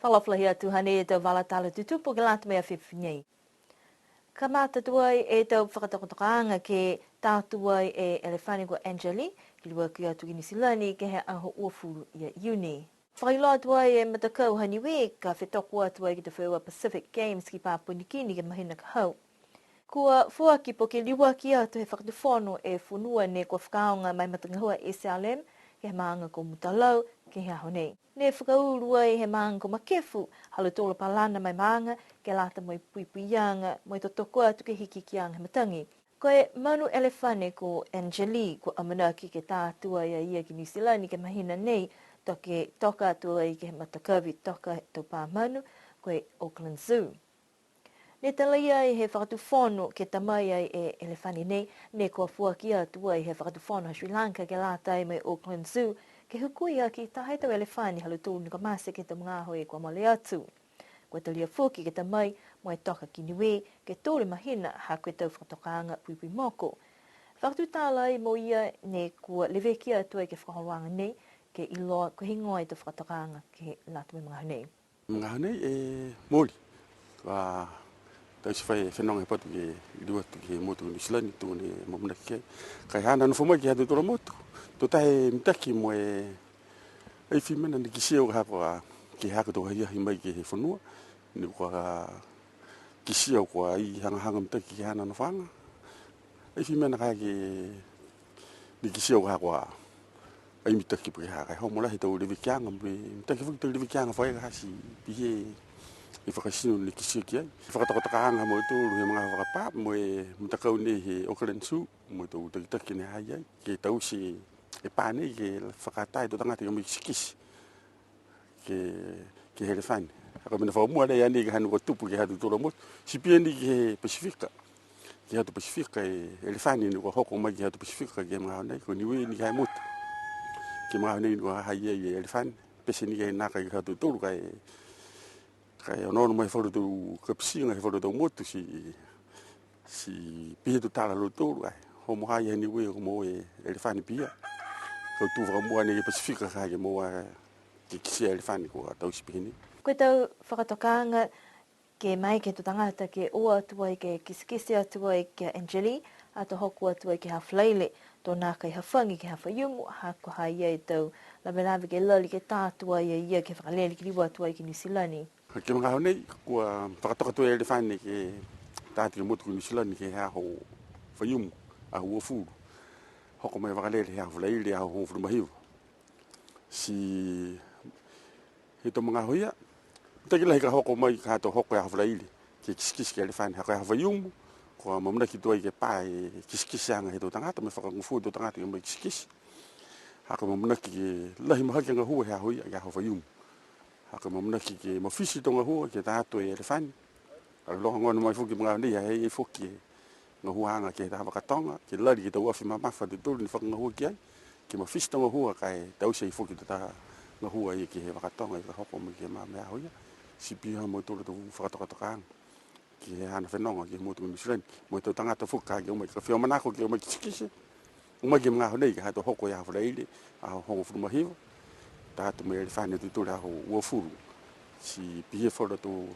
Whalawhalahi atu hane e tau walatala tutupu ke lata mea whiwhinei. Ka mata tuai e tau whakatakotokaanga ke tātuai e Elefanico Angeli, ki lua ki atu ki Nisilani ke he aho uafuru i a uni. Whakailoa tuai e matakau haniwe ka whetoko atuai ki te whewa Pacific Games ki Papua Nikini ke mahina ka hau. Kua fuaki po ke liwa ki atu he whakatufono e whunua ne kua whakaonga mai matangahua SLM ke he maanga ko mutalau ke he aho nei. Ne whakaurua e he maanga ko makefu halu tōla palana mai maanga ke lata moi puipuianga moi totoko atu ke hiki ki anga he matangi. Ko e Manu Elefane ko Angeli ko amanaki ke tātua ia ki New Zealand ke mahina nei toke toka atua i ke he matakawi toka tau pā Manu ko e Auckland Zoo. Ne talaia i he whakatufono ke tamai ai e Elefani nei, ne kua fuaki atua i he whakatufono Sri Lanka ke lātai mai Auckland Zoo, ke hukui a ki tahai tau Elefani halu tūlu ni ka mase ke tamu ngāho e kua mole atu. Kua talia fuki ke tamai, moe toka ki niwe, ke tōre mahina ha koe tau whakatokaanga puipui moko. Whakatutala i mo ia ne kua leweki atua i ke whakahoanga nei, ke iloa ko hingoa i te whakatokaanga ke lātua mga nei. Mga nei e mori. Tau si whai whenonga he patu ke liwa tu ke motu ni silani tu ne mamuna ke. Kai hana no whamai ki hatu tora motu. Tō tahe mitaki mo e ei whimena ni kisio ka hapa ke haka tō haia hi mai ke he whanua. Ni kua kisio kua i hanga mitaki ke hana no whanga. Ei whimena ka ke ni kisio ka hapa ai mitaki po ke haka. Hau mola he tau rewikianga mbe mitaki whuki tau rewikianga whai ka hasi pihe i whakasino ni kisio ki ai. Whakatokotakaanga mo i tōru he mga whakapā mo e mutakau nei he Auckland Zoo mo i tōru takitaki ne hai ai. Ke tau si e pānei ke whakatai tō tangata i omi kisikisi ke Elefani. Haka mina whaumua nei ane ke hanu ko tupu ke hatu tōra motu. Si pia ni ke Pasifika. Ke hatu Pasifika e Elefani ni kua hoko mai ke hatu Pasifika ke mga nei. Ko niwe ni kai motu. Ke mga nei ni kua hai ai e Elefani. Pese ni ke naka ke hatu tōru kai ono mai wharu tau kapisinga he wharu tau motu si pihe tu tala lo tōru ai. Homo hai heni ue ko mo e Elefani pia. Kau tu whakamua ne ke Pasifika ka ke mo ke kisia Elefani ko tau si pihe ni. Koe tau whakatokanga ke mai ke tu tangata ke oa atua i ke kisikisi atua i ke Angeli, ato hoku atua i ke hawhleile, tō nā kai hawhangi ke hawhaiumu, hako hai ia tau lawe ke lali ke tātua ia ke whakalele ki riwa atua i ke New Zealand. Ke mga hau nei, kua whakatoka e Elefani ke tāti ke motu ki New Zealand ke hea ho whaiumu, a hua fūru. Hoko mai wakalele hea whaleile a ho whuru mahiu. Si he to mga hoia, taki lahi ka hoko mai ka hato hoko e a whaleile ke kisikisi ke Elefani. Hako e a whaiumu, kua mamuna ki tua i ke pā e kisikisi anga he to tangata, me whakangufu to tangata i mai kisikisi. Hako mamuna ki ke lahi mahaki anga hua hea hoia ke a whaiumu. Haka mamuna ki ke mawhisi tonga hua ke tātou e Elefani. Ara loha ngona mai fuki mga nei hei e fuki ngā hua hanga ke taha wakatonga. Ke lari ki tau afi mamafa te tōru ni whaka ngā hua ki ai. Ke mawhisi tonga hua kai tausia i fuki te taha ngā hua i ke he wakatonga i ka hoko mai ke mea hoia. Si piha mo tōru tau whakatokatokaanga. Ke he hana whenonga ke motu New Zealand. Mo tau tangata fuka ka ke umai ka whio manako ke umai kisikisi. Umai ke mga honei ke hato hoko i a whaleile a hongo whurumahiwa. Tātu me Elefani tu tōra ho uafuru. Si pihe whara tō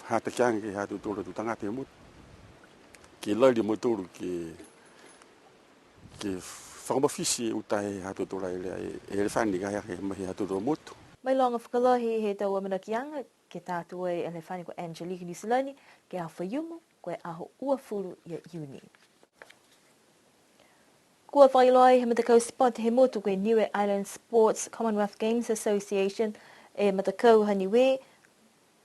hata kianga ke hatu tōra tu tangata e motu. Ke lari mo tōru ke whakamawhisi utai hatu tōra e Elefani ka hea mahi hatu tōra motu. Mai longa whakalohi he tau amana kianga ke tātu e Elefani ko Angelique Nisilani ke a whaiumu koe aho uafuru i a uni. Kua whailoi he matakau spot he motu koe Niue Island Sports Commonwealth Games Association e matakau haniwe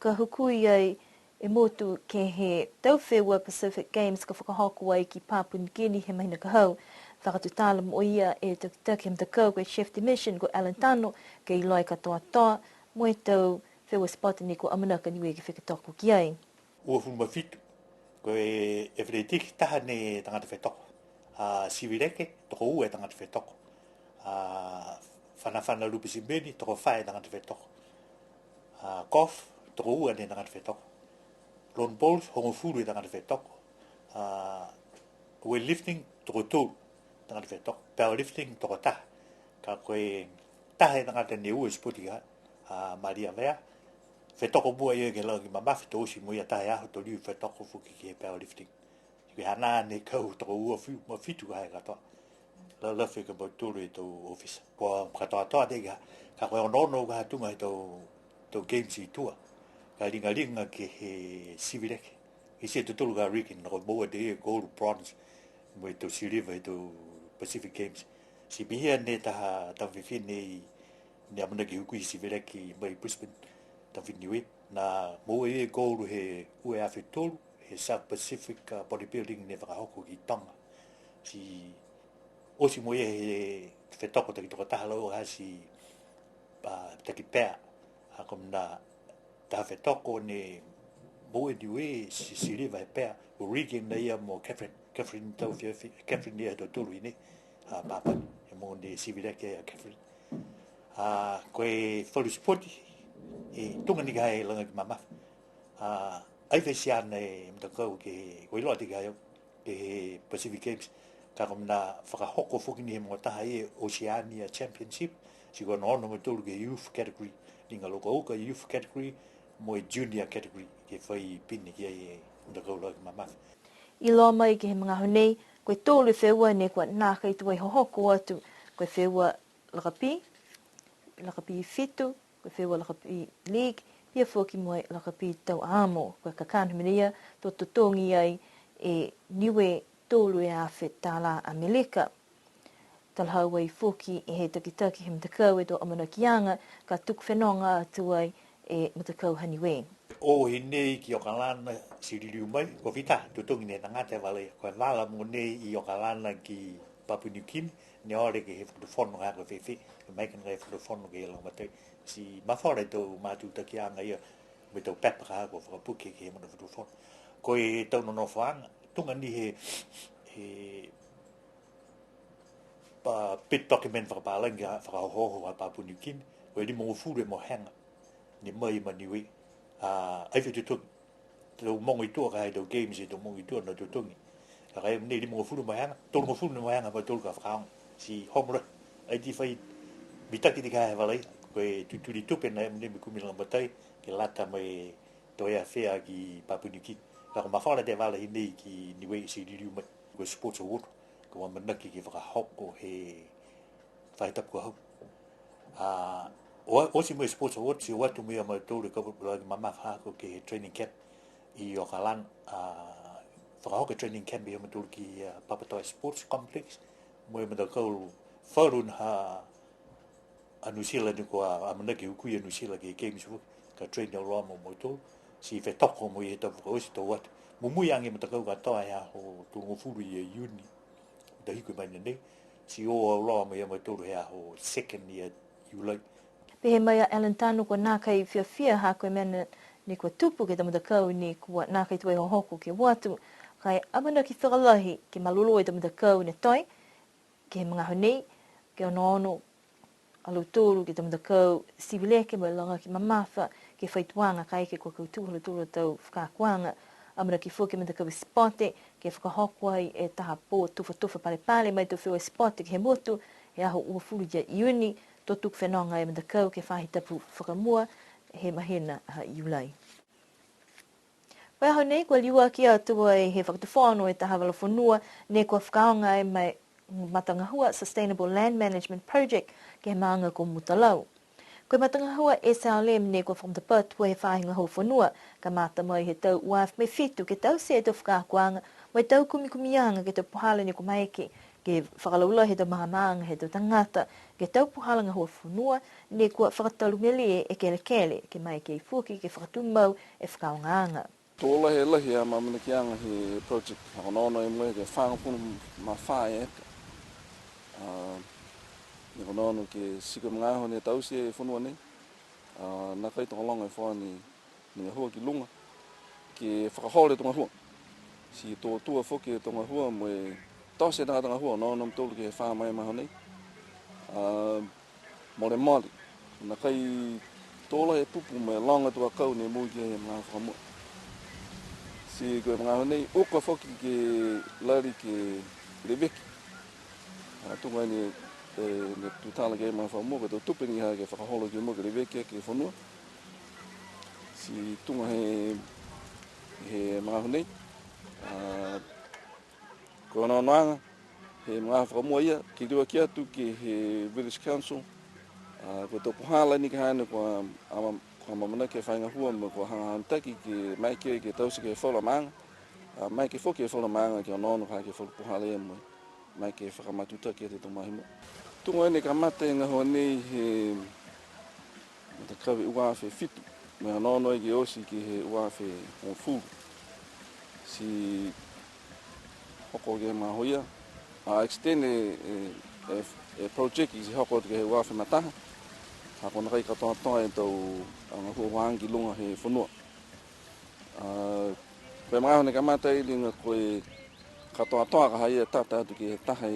ka hukui ai e motu ke he tauwhewa Pacific Games ka whakahoku ai ki Papua Nikini he mahina ka hau. Whakatutala mo ia e tukitaki he matakau koe Chef de Mission ko Alan Tano ke iloi katoa toa mo e tau whewa spot ni ko amanaka niwe ke whekatoko ki ai. Ua fulmafitu koe e whetiki taha ne tangata whetoko. Sivireke, toko ue tangata whetoko. Whanawhana lupi simbeni, toko whae tangata whetoko. Golf, toko ue ne tangata whetoko. Lawn bowls, hongo furu tangata whetoko. Weightlifting, toko tūru tangata whetoko. Powerlifting, toko taha. Ka koe taha tangata ne ue spoti ka. Maria Vea, whetoko mua ia ke lau ki mamafi tō si mua tai aho tō liu whetoko fuki ki he powerlifting. Ki hana ne kau toko ua ma fitu ka hai katoa. La lawhi ka mauturu i tō office. Kua katoa toa te ka koe onono ka hatunga i tō games i tua. Ka ringa ke he sivireke. I se tutulu ka rikin, nako mua te e gold, bronze, mo i tō silver i tō Pacific Games. Si bihia ne taha tawhiwhine i ni amana ki hukui sivireke mai Brisbane. Tawhiniwe. Na mua e gold he ue awhi tolu, he South Pacific bodybuilding ne whakahoko ki Tonga. Si osi mo he whetoko taki toko taha lau ha si taki pēr. Hakom na taha whetoko ne mo e niwe si siriva he pēr. O Regan na ia mo Catherine tau whiawhi. Catherine ia to tulu ine. Papa. E mo ne sivireke a Catherine. Koe whalu sporti. E tunga ni kai langa ki mama. Ai whesiana e mtakau ke koe loa te kai ke Pacific Games. Ka kom na whakahoko whuki ni he mga taha e Oceania Championship. Si koe no mo tolu ke youth category. Ninga loko uka youth category mo e junior category. Ke whai pini ki e mtakau loa ki mama. I loa mai ki he mga honei, koe tōlu wheua ne kua nāka i tuai hohoko atu, koe wheua lakapi fitu, koe wheua lakapi league, pia whoki moe lakapi tau amo, koe kakana minia, tō tutongi ai e niwe tōlu e awhi tāla Amerika. Talhau ai whoki e he takitaki he mtakau e tō amanakianga, ka tuku whenonga atu ai e mtakau haniwe. O he nei ki Okalana siririu mai, ko vita, tutungi ne tangata wale, ko wala mo nei i Okalana ki Papua New Guinea, ne ore ke he whakatuwhono ngā ko whewhi, ke maikan ngai whakatuwhono ke he langamatei. Si mawhore tau mātuta ki anga ia, me tau pepaka ko whakapuke ke he mana whakatuwhono. Ko e tau no whaanga, tunga ni he pit document whakapalangi whakahoho a Papua New Guinea, ko e ni mongo fure mo hanga, ni mai maniwi. Ai whi tutungi. Tau mongo i tua ka hei tau games i tau mongo i tua na tutungi. Ka kai nei li mongo furu mai hanga. Tolu mo furu mai hanga pa tolu ka whakaonga. Si homura. Ai ti whai mitaki ti ka hei walai. Koe tuturi tupe na emne mi kumilanga matai. Ke lata mai toea whea ki Papua New Guinea. Ka ko mawhara te wala hi nei ki niwe si ririu mai. Koe sports award. Ko wamanaki ki whakahoko he whaitapu hau. Osi mai sports award si watu mai ama tōre kapupura ki mama whako ke training camp i Okalan. Whakahoka training camp i ama tōre ki Papatoa Sports Complex. Mo e matakau wharun ha anusila ni ko amanaki hukui anusila ke games wuk. Ka train au roa mo tōre. Si whetoko mo i he tau whakaosi tō watu. Mo mui ange matakau ka toa hea ho tōngo furu i uni. Da hiku mai nei. Si o au roa mo i ama tōre hea ho second year Julai. Pehe mai a Alan Tano kua nā kai whiawhia ha koe mena ni kua tupu ke tamadakau ni kua nā kai tuai hohoko ke watu. Kai amana ki whakalahi ke malolo e tamadakau ne toi, ke he mga honei, ke ono alu tōru ke tamadakau sivileke mai langa ki mamawha, ke whaituanga kai ke kua kautūhala tōru tau whakakuanga. Amana ki fua ke matakau spote, ke whakahoko ai e taha pō tufa pale mai tō whiua spote ke he motu, he aho ua furu ia iuni, totuk whenonga e matakau ke whahitapu whakamua he mahina iulai. Wai hau nei, kua liua ki atua e he whakatuwhono e taha walafonua, ne kua whakaonga e mai Matangahua Sustainable Land Management Project ke he maanga ko Mutalau. Koe Matangahua SLM ne kua whamtapatua he whahinga hau whanua, ka mata mai he tau uaf me fitu ke tau se tau whakakuanga, mai tau kumikumianga ke tau puhala ni kumaike, ke whakalaula he tau mahamaanga he tau tangata, ke tau puhalanga hua whanua, ne kua whakatalumele e kele, ke mai ke fuki, ke whakatumau e whakaongaanga. Tō lahi a mamanakianga he project whakanono e mle ke whangapunu ma whae eka. Ni whanono ke sika mga aho ne tausi e whanua nei. Nā kai tonga longa e whae ni hua ki lunga. Ke whakahore tonga hua. Si tō tua whoki e tonga hua mo e tause nā tonga hua. Nō nam tōlu ke he wha mai maho nei. More mali. Nā kai tō lahi pupu me longa tua kau ne mui ke he mga whakamua. Si koe mga honei, oka whoki ke lari ke reweki. Tunga ni ne tutala ke mga whamua, tō tupeni ha ke whakaholo ke mua ke reweki ke whanua. si tunga he mga hunei. Ko noanga he mga whakamua ia, ki rua ki atu ki he Village Council. Ko tō puhala ni ka hana ko mamana ke whainga hua mo ko hanga hantaki ki mai ke tausi ke whola maanga. Mai ke whoki e whola maanga ki o nono ka ke whola puhala ia mo. Mai ke whakamatuta ki te tō mahimo. Tunga ene ka mate ngā hoa nei he ta kawe ua whe fitu. Mea nono ki osi ki he ua whe o fūru. Si hoko ke mga hoia. Extend project i si hoko ke he ua whe mataha. Hako na kai katoa toa e tau ngā hua waangi lunga he whanua. Koe mga hone ka mate i linga koe katoa toa ka hai e tata atu ki he taha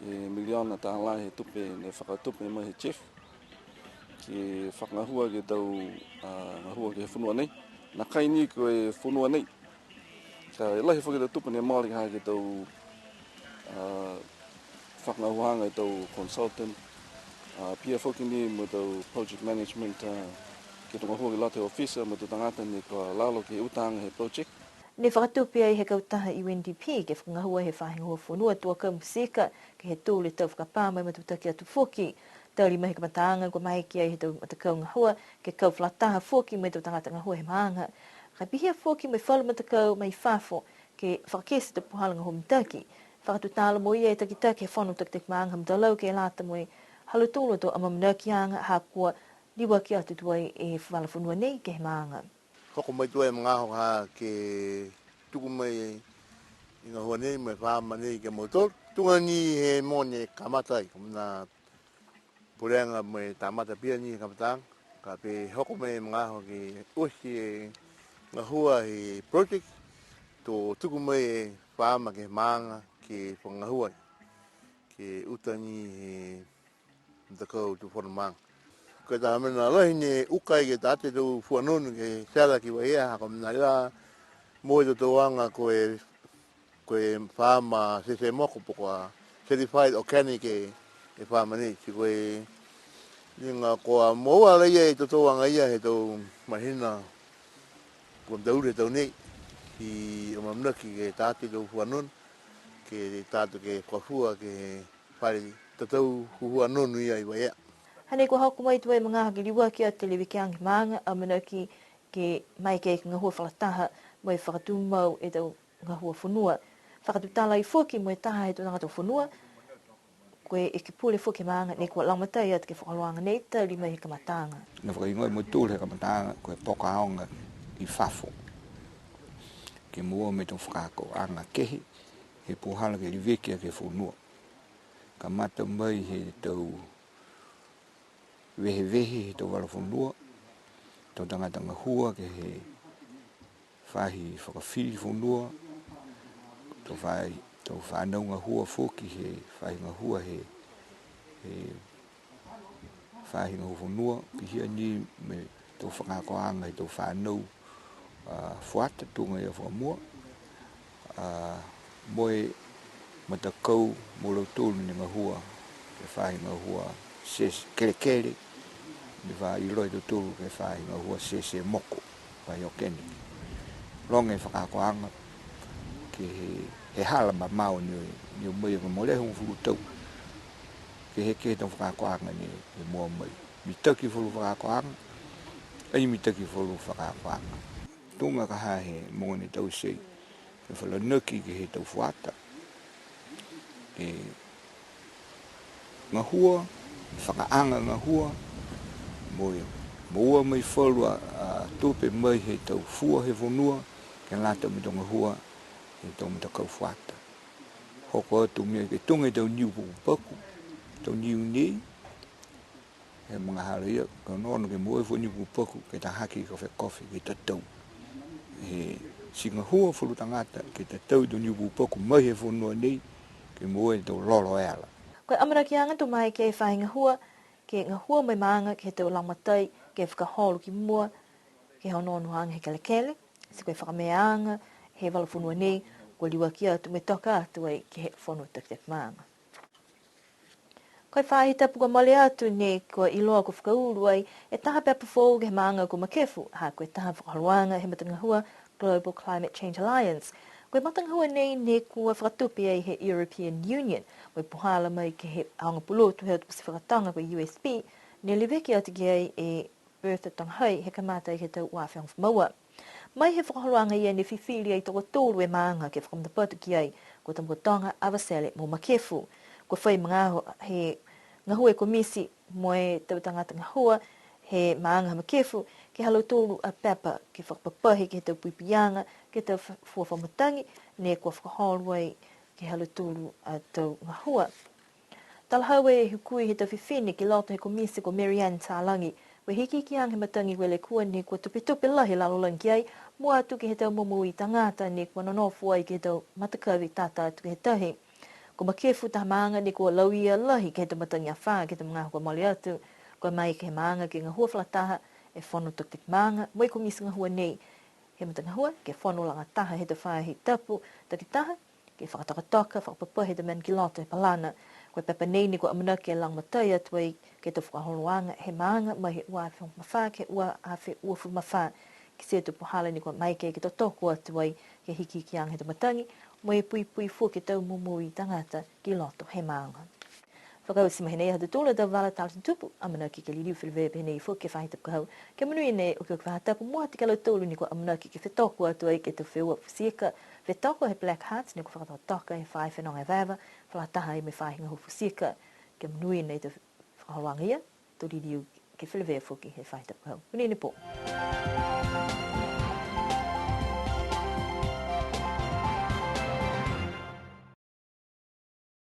miliona ta lai he tupe ne whakatupe mai he chef. Ki whakangahua ke tau ngahua ke he whanua nei. Na kai ni koe whanua nei. Ka e lahi whakita tupe ne maori ka ke tau whakangahuanga e tau consultant. Pia whoki ni mo tau project management ke tau ngahua ke late officer mo tau tangata ni kua lalo ke utanga he project. Ni whakatupi ai he kautaha i UNDP ke whakangahua he whahingahua whanua tua kaumusika ke he tūle tau whakapāmai matutaki atu whoki. Tauri mahi ka mataanga kua mahi ki ai he tau matakau ngahua ke kau whlataha whoki mai tau tangata ngahua he maanga. Ka pihia whoki mai whalu matakau mai whafo ke whakakesi te puhala ngahua mitaki. Whakatutala mo ia e takitaki he whanu takitaki maanga mtalau ke lata mo i halutulu to amamanaki ha kua liwa ki atu tuai e whala whanua nei ke he maanga. Hoko mai tuai mga ho ha ke tuku mai i ngā hua nei mai whaama nei ke motor. Tunga ni he mone kamatai, kumna pureanga mai tamata pia ni kamatang. Ka pe hoko mai mga ho ke usi e ngā hua he project. To tuku mai e whaama ke maanga ke whangahua. Ke utani he mtakau tu whana maanga. Ko ta mena lahi ne ukai ke tate tau fuanonu ke sala ki waia hako mena la mo to toanga ko e farma se moko po certified organic e farma ni si ko e ninga ko mo ala ia to toanga ia he to mahina ko daure to nei ki o mamna ki ke tate tau fuanonu ke tate ke kofua ke pare tau fuanonu ia i waia. Hane ko hauku mai tuai mga haki liwa ki a te lewe ki angi maanga a manaki ke mai ke ngahua whalataha mo e whakatumau e tau ngahua whanua. Whakatutala i whoki mo e taha e tau ngata whanua koe e ke pule whoki maanga ne kua laumatai at ke whakaloanga nei ta lima he kamatanga. Na whakaingoe mo tūle he kamatanga koe poka aonga i whafo. Ke mua me tau whakako anga kehi he puhala ke liwekia ke whanua. Ka mata mai he tau vehe he tau wala whanua, tau tangata ngahua ke he whahi whakawhiri whanua, tau whanau ngahua whoki he whahi ngahua he whahi ngahua whanua, ki hia ni me tau whakakoanga he tau whanau whuata tunga ia whamua, moe matakau mo lau tōnu ni ngahua, ke whahi ngahua ses kere ni va i roi tu ke whai ngā hua se moko vai o keni. Ronge whakakoanga ke he hala ma mau ni o mai o mole hong fulu tau. Ke he ke tau whakakoanga ni mua mai. Mi taki fulu whakakoanga, ai mi taki fulu whakakoanga. Tunga ka hahe monga ni tau sei, ke whala nuki ke he tau whuata. E ngā hua, whakaanga ngā hua, moa mai whalua tupe mai he tau fua he whanua, ke lata mi tonga hua, he tau mi takau whata. Hoko atu mea ke tunga tau niu pupaku, tau niu nei, he mga hala ia, ka nono ke moa fo niu pupaku, ke ta haki ka whe kofi, ke tatau. He singa hua whalu tangata, ke tatau tau niu pupaku mai he whanua nei, ke moa tau lolo eala. Koe amara ki anga tu mai ke whainga hua, ke ngā hua mai maanga ke tau laumatai, ke whakaholu ki mua, ke hononu hanga he kelekele, si koe whakameanga, he wala whanua nei, koe liwa ki atu me toka atu ai ke he whanua takitaki maanga. Koe whahi tapu ka mole atu ne ko iloa ko whakauru ai, e taha pepa fōu ke maanga ko makefu, ha koe taha whakaharuanga he matangahua Global Climate Change Alliance. Koe matangahua nei ne kua whakatupi ai he European Union, koe puhala mai ke he aonga pulotu hea tupu si whakatanga ko USB, ne liweki atu ki ai e Bertha Tonghai he kamata i he tau wāwhiang whamaua. Mai he whakaharuanga ia ne whiwhiri ai toko tōru e maanga ke whakamutapatu ki ai, ko tamukotonga awasele mo makefu. Ko whai mga he ngahua e komisi mo e tautangata ngahua he maanga makefu ke halo tōru a pepa ke whakapapahi ke he tau puipianga, ke tau whamutangi, ne kua whakahauru ai ke halo tōru a tau ngahua. Talahau e hukui he tau whiwhine ke loto he komisi ko Marianne Tālangi, we hiki ki ang he matangi wele kua ne kua tupi lahi lalo langi ai, mua atu ke he tau momo i tangata ne kua nonofu ai ke he tau matakawi tata atu ke he tahi. Ko makefu taha maanga ne kua lauia lahi ke he tau matangi a whaa ke he tau mga kua mali atu, kua mai ke he maanga ke ngahua whalataha e whono tuktik maanga, moi komisi ngahua nei he matangahua ke whono langa taha he tau whahi tapu, tati taha ke whakatokatoka, whakapapahi te man ki loto he palana, koe pepa nei ni kua amanaki e lang matai atu ai ke tau whakaholoanga he maanga mai he ua whiong mawha ke ua awhi ua fu mawha ki se tu pohala ni kua mai ke tau toko atu ai ke hiki ki ang he tau matangi mo e pui pui fu ke tau mumui tangata ki loto he maanga. Whakau si mahi nei hatu tūla tau wala tātu tupu amanaki ke liriu whilwepe nei fu ke whahitap kahau ke manui nei o ke whahatapu mua te kalau tūlu ni kua amanaki ke whetoko atu ai ke tau whiua fusieka whetoko he Black Hearts ni kua whakatoka he whai whenonga e vava whalataha i me whahinga hu fusieka ke manui nei tau whakahoanga ia, tō liriu ke whilwepe fuki he whahitap kahau. Unini po.